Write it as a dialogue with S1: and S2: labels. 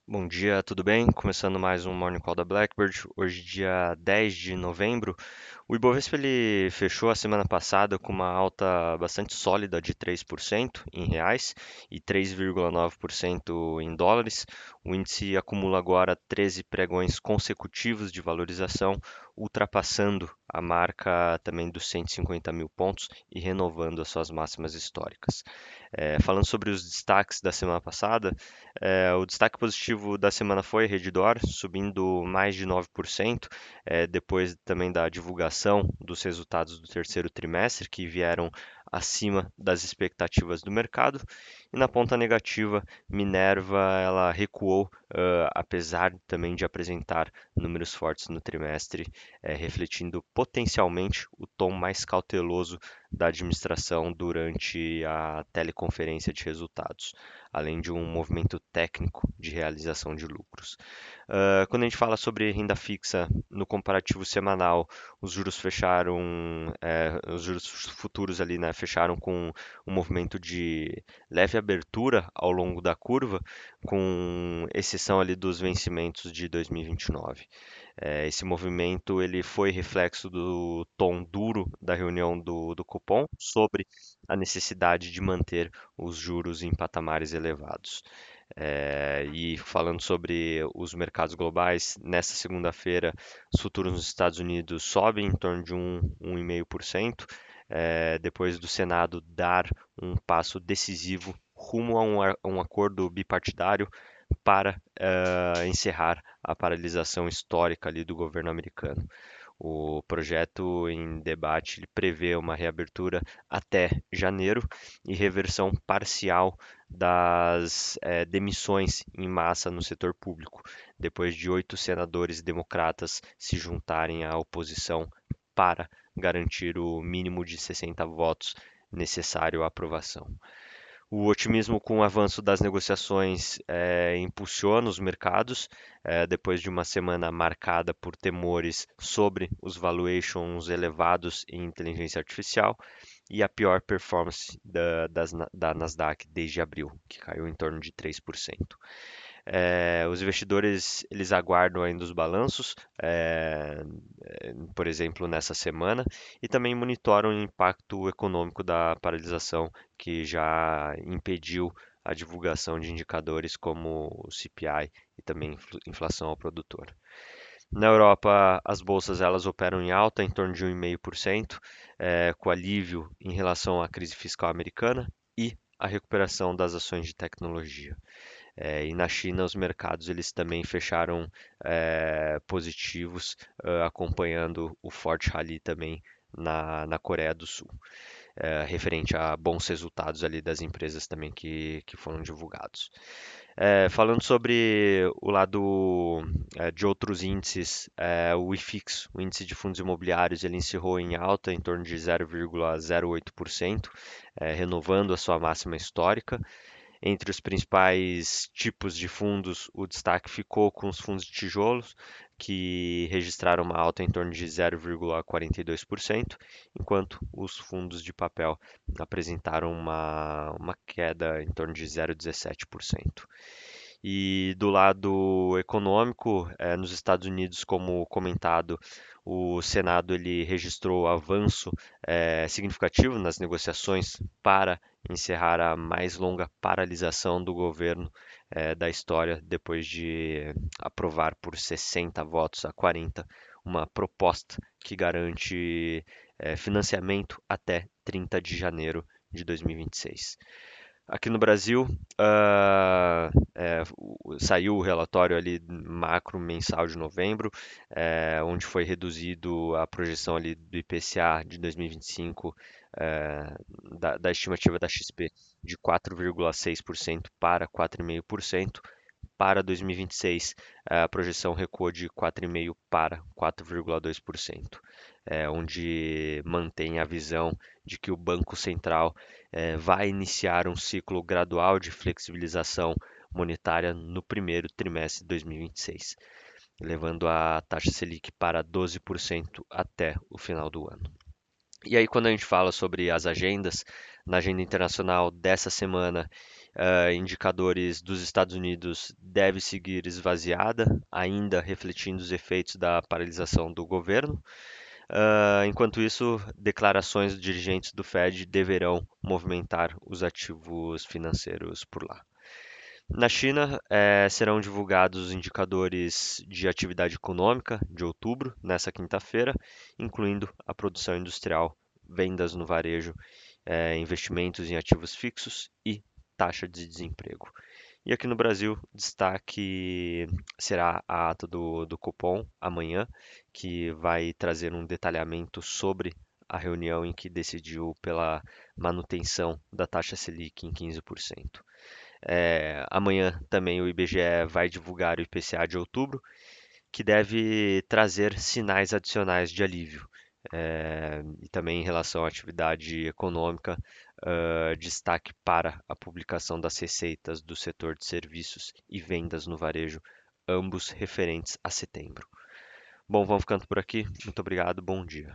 S1: Bom dia, tudo bem? Começando mais um Morning Call da Blackbird. Hoje, dia 10 de novembro. O Ibovespa ele fechou a semana passada com uma alta bastante sólida de 3% em reais e 3,9% em dólares. O índice acumula agora 13 pregões consecutivos de valorização, ultrapassando a marca também dos 150 mil pontos e renovando as suas máximas históricas. Falando sobre os destaques da semana passada, o destaque positivo da semana foi Redditor, subindo mais de 9%, depois também da divulgação dos resultados do terceiro trimestre, que vieram acima das expectativas do mercado. E na ponta negativa, Minerva ela recuou, apesar também de apresentar números fortes no trimestre, refletindo potencialmente o tom mais cauteloso da administração durante a teleconferência de resultados, além de um movimento técnico de realização de lucros. Quando a gente fala sobre renda fixa no comparativo semanal, os juros futuros ali, né, fecharam com um movimento de leve abertura ao longo da curva, com exceção ali dos vencimentos de 2029. Esse movimento ele foi reflexo do tom duro da reunião do Copom sobre a necessidade de manter os juros em patamares elevados. E falando sobre os mercados globais, nesta segunda-feira, os futuros nos Estados Unidos sobem em torno de 1,5%, depois do Senado dar um passo decisivo rumo a um acordo bipartidário para encerrar a paralisação histórica ali do governo americano. O projeto em debate ele prevê uma reabertura até janeiro e reversão parcial das demissões em massa no setor público, depois de 8 senadores democratas se juntarem à oposição para garantir o mínimo de 60 votos necessário à aprovação. O otimismo com o avanço das negociações impulsiona os mercados, depois de uma semana marcada por temores sobre os valuations elevados em inteligência artificial e a pior performance da Nasdaq desde abril, que caiu em torno de 3%. Os investidores eles aguardam ainda os balanços, por exemplo, nessa semana, e também monitoram o impacto econômico da paralisação, que já impediu a divulgação de indicadores como o CPI e também inflação ao produtor. Na Europa, as bolsas elas operam em alta, em torno de 1,5%, com alívio em relação à crise fiscal americana e a recuperação das ações de tecnologia. E na China, os mercados eles também fecharam positivos, acompanhando o forte rally também na Coreia do Sul, referente a bons resultados ali das empresas também que foram divulgados. Falando sobre o lado de outros índices, o IFIX, o índice de fundos imobiliários, ele encerrou em alta em torno de 0,08%, renovando a sua máxima histórica. Entre os principais tipos de fundos, o destaque ficou com os fundos de tijolos, que registraram uma alta em torno de 0,42%, enquanto os fundos de papel apresentaram uma queda em torno de 0,17%. E do lado econômico, nos Estados Unidos, como comentado, o Senado ele registrou avanço significativo nas negociações para encerrar a mais longa paralisação do governo da história, depois de aprovar por 60 votos a 40 uma proposta que garante financiamento até 30 de janeiro de 2026. Aqui no Brasil, saiu o relatório ali macro mensal de novembro, onde foi reduzido a projeção ali do IPCA de 2025, da estimativa da XP, de 4,6% para 4,5%. Para 2026, a projeção recuou de 4,5% para 4,2%, onde mantém a visão de que o Banco Central vai iniciar um ciclo gradual de flexibilização monetária no primeiro trimestre de 2026, levando a taxa Selic para 12% até o final do ano. E aí, quando a gente fala sobre as agendas, na agenda internacional dessa semana, Indicadores dos Estados Unidos deve seguir esvaziada, ainda refletindo os efeitos da paralisação do governo. Enquanto isso, declarações dos dirigentes do Fed deverão movimentar os ativos financeiros por lá. Na China, serão divulgados os indicadores de atividade econômica de outubro, nessa quinta-feira, incluindo a produção industrial, vendas no varejo, investimentos em ativos fixos e taxa de desemprego. E aqui no Brasil, destaque será a ata do Copom amanhã, que vai trazer um detalhamento sobre a reunião em que decidiu pela manutenção da taxa Selic em 15%. Amanhã também o IBGE vai divulgar o IPCA de outubro, que deve trazer sinais adicionais de alívio. E também em relação à atividade econômica, destaque para a publicação das receitas do setor de serviços e vendas no varejo, ambos referentes a setembro. Bom, vamos ficando por aqui. Muito obrigado, bom dia.